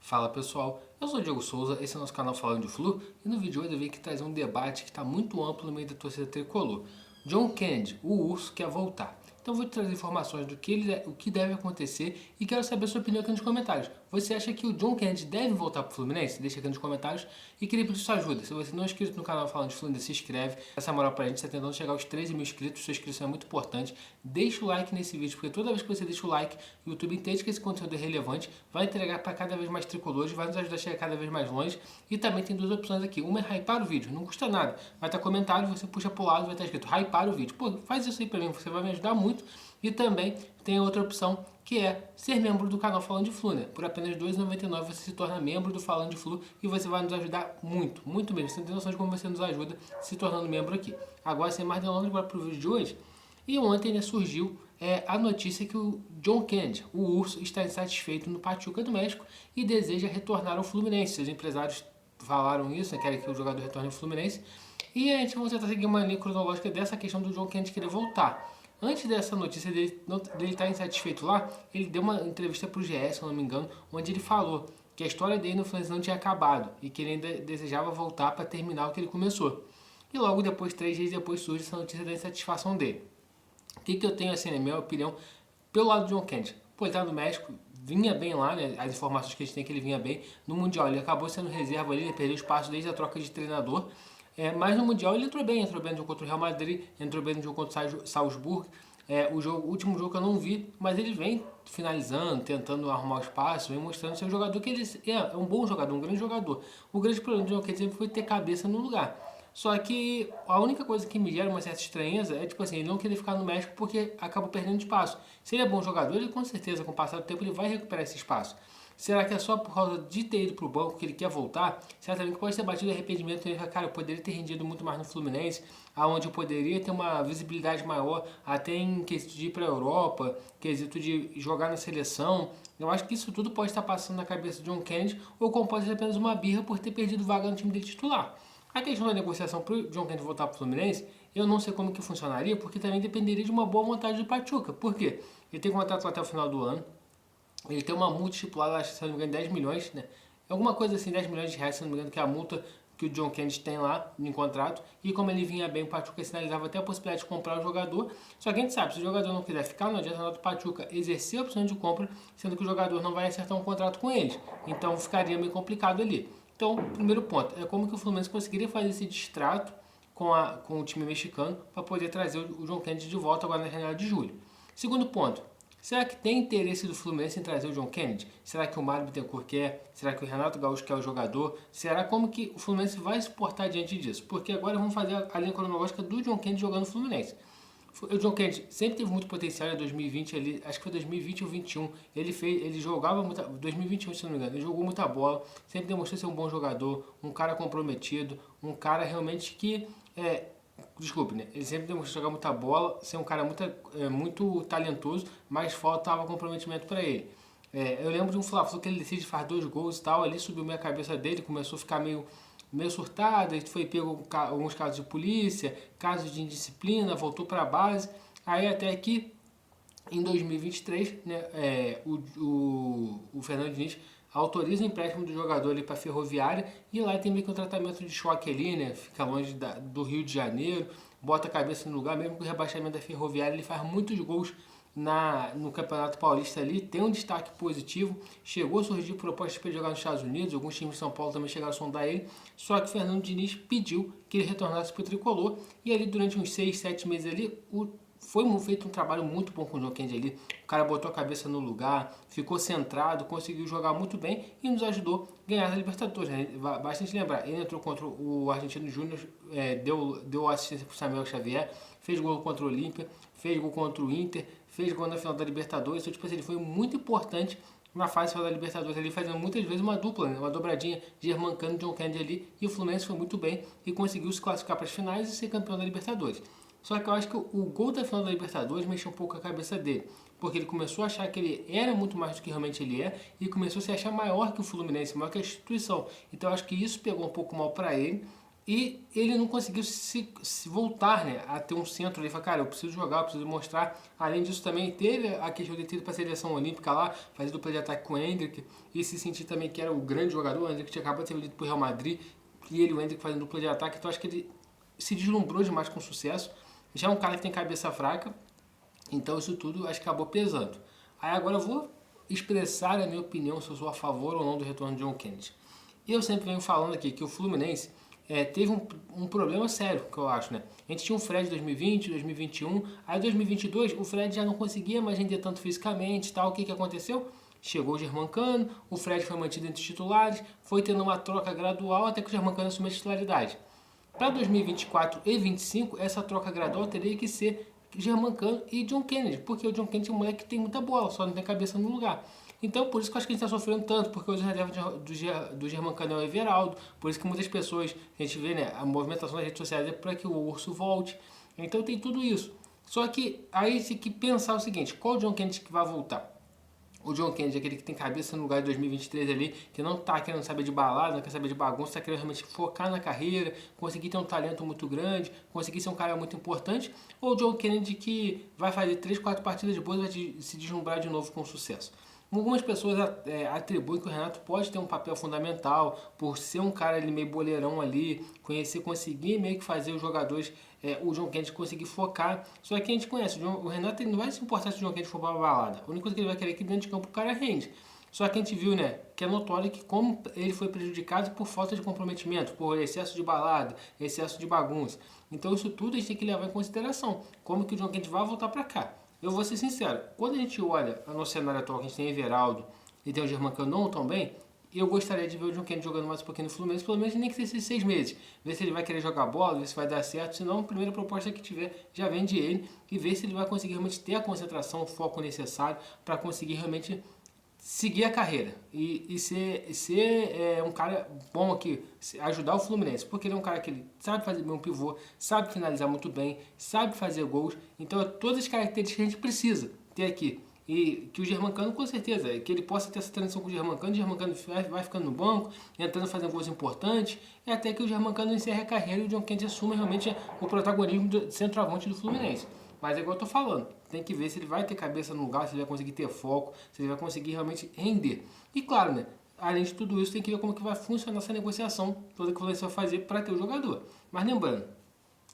Fala pessoal, eu sou o Diego Souza, esse é o nosso canal Falando de Flu e no vídeo de hoje eu vim aqui trazer um debate que está muito amplo no meio da torcida tricolor. John Kennedy, o urso, quer voltar. Então eu vou te trazer informações do que, o que deve acontecer e quero saber a sua opinião aqui nos comentários. Você acha que o John Kennedy deve voltar para o Fluminense? Deixa aqui nos comentários e queria pedir sua ajuda. Se você não é inscrito no canal Falando de Fluminense, se inscreve. Essa moral pra gente está tentando chegar aos 13 mil inscritos, sua inscrição é muito importante. Deixa o like nesse vídeo, porque toda vez que você deixa o like, o YouTube entende que esse conteúdo é relevante, vai entregar para cada vez mais tricolores, vai nos ajudar a chegar cada vez mais longe. E também tem duas opções aqui. Uma é hypar o vídeo, não custa nada. Vai estar comentário, você puxa pro lado, vai estar escrito hypar o vídeo. Pô, faz isso aí pra mim, você vai me ajudar muito. E também tem outra opção, que é ser membro do canal Falando de Flu, né? Por apenas R$ 2,99 você se torna membro do Falando de Flu e você vai nos ajudar muito, muito mesmo. Você não tem noção de como você nos ajuda se tornando membro aqui. Agora, sem mais delongas, bora pro vídeo de hoje. E ontem, né, surgiu a notícia que o John Kennedy, o urso, está insatisfeito no Pachuca do México e deseja retornar ao Fluminense. Seus empresários falaram isso, né, querem que o jogador retorne ao Fluminense. E a gente vai tentar seguir uma linha cronológica dessa questão do John Kennedy querer voltar. Antes dessa notícia dele estar insatisfeito lá, ele deu uma entrevista para o GE, se eu não me engano, onde ele falou que a história dele no Fluminense não tinha acabado e que ele ainda desejava voltar para terminar o que ele começou. E logo depois, 3 dias depois, surge essa notícia da insatisfação dele. O que eu tenho, assim, na minha opinião, pelo lado do John Kennedy? Pô, ele tá no México, vinha bem lá, né? As informações que a gente tem é que ele vinha bem. No Mundial ele acabou sendo reserva ali, ele perdeu espaço desde a troca de treinador. Mas no Mundial ele entrou bem no jogo contra o Real Madrid, entrou bem no jogo contra o Salzburg. O último jogo eu não vi, mas ele vem finalizando, tentando arrumar o espaço, vem mostrando ser um jogador que ele é um bom jogador, um grande jogador. O grande problema do John Kennedy sempre foi ter cabeça no lugar. Só que a única coisa que me gera uma certa estranheza é, tipo assim, ele não querer ficar no México porque acaba perdendo espaço. Se ele é bom jogador, ele com certeza, com o passar do tempo, ele vai recuperar esse espaço. Será que é só por causa de ter ido pro banco que ele quer voltar? Certamente pode ser batido de arrependimento. Ele fala, cara, eu poderia ter rendido muito mais no Fluminense, aonde eu poderia ter uma visibilidade maior, até em quesito de ir para a Europa, quesito de jogar na seleção. Eu acho que isso tudo pode estar passando na cabeça de John Kennedy, ou como pode ser apenas uma birra por ter perdido vaga no time dele titular. A questão da negociação para o John Kennedy voltar para o Fluminense, eu não sei como que funcionaria, porque também dependeria de uma boa vontade do Pachuca. Por quê? Ele tem contrato até o final do ano, ele tem uma multa estipulada, acho que se não me engano, 10 milhões, né? Alguma coisa assim, 10 milhões de reais, se não me engano, que é a multa que o John Kennedy tem lá em contrato. E como ele vinha bem, o Pachuca sinalizava até a possibilidade de comprar o jogador. Só que a gente sabe, se o jogador não quiser ficar, não adianta o Pachuca exercer a opção de compra, sendo que o jogador não vai acertar um contrato com eles. Então ficaria meio complicado ali. Então, primeiro ponto, é como que o Fluminense conseguiria fazer esse distrato com o time mexicano para poder trazer o John Kennedy de volta agora na janela de julho. Segundo ponto, será que tem interesse do Fluminense em trazer o John Kennedy? Será que o Mário Bittencourt quer? Será que o Renato Gaúcho quer o jogador? Será como que o Fluminense vai se portar diante disso? Porque agora vamos fazer a linha cronológica do John Kennedy jogando no Fluminense. O John Kennedy sempre teve muito potencial em 2020, ali, acho que foi 2020 ou 2021. Ele jogava muita. 2021, se não me engano, ele jogou muita bola, sempre demonstrou ser um bom jogador, um cara comprometido, um cara realmente que. Desculpe, né? Ele sempre demonstrou jogar muita bola, ser um cara muito talentoso, mas faltava comprometimento para ele. Eu lembro de um Fla-Flu que ele decide faz 2 gols e tal, ali subiu meio a cabeça dele, começou a ficar meio surtado, ele foi pego alguns casos de polícia, casos de indisciplina, voltou para a base, aí até que em 2023, né, o Fernando Diniz autoriza o empréstimo do jogador ali para a Ferroviária e lá tem meio que um tratamento de choque ali, né, fica longe do Rio de Janeiro, bota a cabeça no lugar, mesmo com o rebaixamento da Ferroviária, ele faz muitos gols no Campeonato Paulista ali, tem um destaque positivo, chegou a surgir propostas para ele jogar nos Estados Unidos, alguns times de São Paulo também chegaram a sondar ele, só que o Fernando Diniz pediu que ele retornasse para o Tricolor, e ali durante uns 6, 7 meses ali, foi feito um trabalho muito bom com o John Kennedy ali, o cara botou a cabeça no lugar, ficou centrado, conseguiu jogar muito bem e nos ajudou a ganhar a Libertadores, né? Basta a gente lembrar, ele entrou contra o Argentino Júnior, deu assistência para o Samuel Xavier, fez gol contra o Olímpia, fez gol contra o Inter, fez gol na final da Libertadores, então tipo assim, ele foi muito importante na fase final da Libertadores, ali fazendo muitas vezes uma dupla, né? Uma dobradinha de Germancano e John Kennedy ali, e o Fluminense foi muito bem e conseguiu se classificar para as finais e ser campeão da Libertadores. Só que eu acho que o gol da final da Libertadores mexeu um pouco a cabeça dele, porque ele começou a achar que ele era muito mais do que realmente ele é e começou a se achar maior que o Fluminense, maior que a instituição. Então eu acho que isso pegou um pouco mal para ele E ele não conseguiu se voltar, né, a ter um centro ali. Falei, cara, eu preciso jogar, eu preciso mostrar. Além disso, também teve a questão de ter ido para a seleção olímpica lá, fazer dupla de ataque com o Endrick e se sentir também que era o grande jogador. O Endrick tinha acabado de ser vendido para o Real Madrid e ele e o Endrick fazendo dupla de ataque. Então acho que ele se deslumbrou demais com sucesso. Já é um cara que tem cabeça fraca, então isso tudo acho que acabou pesando. Aí agora eu vou expressar a minha opinião se eu sou a favor ou não do retorno de John Kennedy. Eu sempre venho falando aqui que o Fluminense teve um problema sério, que eu acho, né? A gente tinha um Fred 2020, 2021, aí 2022 o Fred já não conseguia mais render tanto fisicamente e tal. O que aconteceu? Chegou o Germancano, o Fred foi mantido entre os titulares, foi tendo uma troca gradual até que o Germancano assumiu a titularidade. Para 2024 e 2025, essa troca gradual teria que ser Germancano e John Kennedy, porque o John Kennedy é um moleque que tem muita bola, só não tem cabeça no lugar. Então, por isso que eu acho que a gente está sofrendo tanto, porque os reservas do Germancano é o Everaldo, por isso que muitas pessoas, a gente vê, né, a movimentação das redes sociais é para que o Urso volte. Então tem tudo isso. Só que aí tem que pensar o seguinte, qual o John Kennedy que vai voltar? O John Kennedy é aquele que tem cabeça no lugar de 2023 ali, que não tá querendo saber de balada, não quer saber de bagunça, tá querendo realmente focar na carreira, conseguir ter um talento muito grande, conseguir ser um cara muito importante, ou o John Kennedy que vai fazer 3, 4 partidas de boas e vai se deslumbrar de novo com sucesso. Algumas pessoas atribuem que o Renato pode ter um papel fundamental por ser um cara ali meio boleirão ali, conseguir meio que fazer os jogadores, o John Kennedy conseguir focar. Só que a gente conhece, o Renato ele não vai se importar se o John Kennedy for pra balada. A única coisa que ele vai querer é que dentro de campo o cara rende. Só que a gente viu, né, que é notório que como ele foi prejudicado por falta de comprometimento, por excesso de balada, excesso de bagunça. Então isso tudo a gente tem que levar em consideração. Como que o John Kennedy vai voltar pra cá. Eu vou ser sincero, quando a gente olha no cenário atual, que a gente tem Everaldo e tem o Germancano não tão bem, eu gostaria de ver o John Kennedy jogando mais um pouquinho no Fluminense, pelo menos nem que seja 6 meses. Ver se ele vai querer jogar bola, ver se vai dar certo, senão a primeira proposta que tiver já vende ele e ver se ele vai conseguir realmente ter a concentração, o foco necessário para conseguir realmente seguir a carreira e ser um cara bom aqui, ajudar o Fluminense, porque ele é um cara que ele sabe fazer bem um pivô, sabe finalizar muito bem, sabe fazer gols, então todas as características que a gente precisa ter aqui. E que o Germancano, com certeza, que ele possa ter essa transição com o Germancano vai ficando no banco, entrando fazendo gols importantes, e até que o Germancano encerre a carreira e o John Kennedy assuma realmente o protagonismo do centroavante do Fluminense. Mas é igual eu tô falando, tem que ver se ele vai ter cabeça no lugar, se ele vai conseguir ter foco, se ele vai conseguir realmente render. E claro, né, além de tudo isso, tem que ver como que vai funcionar essa negociação toda que o Fluminense vai fazer para ter o jogador. Mas lembrando,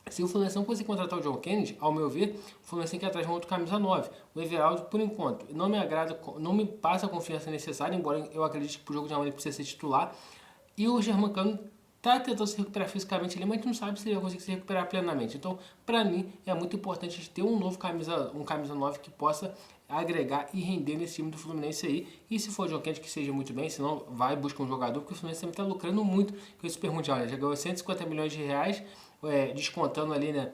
se o Fluminense não conseguir contratar o John Kennedy, ao meu ver, o Fluminense tem que ir atrás de um outro camisa 9. O Everaldo, por enquanto, não me agrada, não me passa a confiança necessária, embora eu acredite que pro jogo de amanhã ele precisa ser titular. E o Germancano tá tentando se recuperar fisicamente ali, mas a gente não sabe se ele vai conseguir se recuperar plenamente. Então, para mim, é muito importante a gente ter um novo camisa 9 que possa agregar e render nesse time do Fluminense aí. E se for o John Kennedy, que seja muito bem, senão vai buscar um jogador, porque o Fluminense também está lucrando muito com esse Super Mundial, né? Já ganhou 150 milhões de reais, descontando ali, né,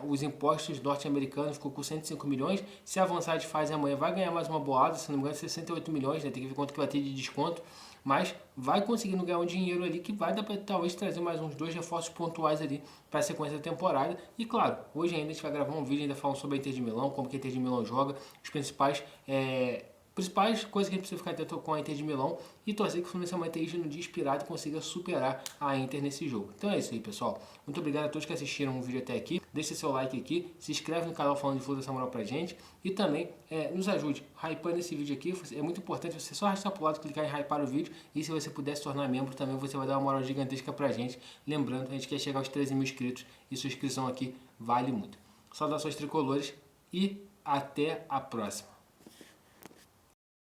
os impostos norte-americanos, ficou com 105 milhões. Se avançar de fase amanhã, vai ganhar mais uma boada, se não me engano, 68 milhões, né? Tem que ver quanto que vai ter de desconto. Mas vai conseguindo ganhar um dinheiro ali que vai dar para talvez trazer mais uns 2 reforços pontuais ali para a sequência da temporada. E claro, hoje ainda a gente vai gravar um vídeo ainda falando sobre a Inter de Milão, como que a Inter de Milão joga, os principais coisas que a gente precisa ficar atento com a Inter de Milão e torcer que o Fluminense amanhã esteja no dia inspirado e consiga superar a Inter nesse jogo. Então é isso aí, pessoal. Muito obrigado a todos que assistiram o vídeo até aqui. Deixe seu like aqui, se inscreve no canal falando de Flow dessa moral pra gente e também nos ajude hypando esse vídeo aqui. É muito importante você só arrastar pro lado, clicar em hypar o vídeo e se você puder se tornar membro também você vai dar uma moral gigantesca pra gente. Lembrando, a gente quer chegar aos 13 mil inscritos e sua inscrição aqui vale muito. Saudações tricolores e até a próxima.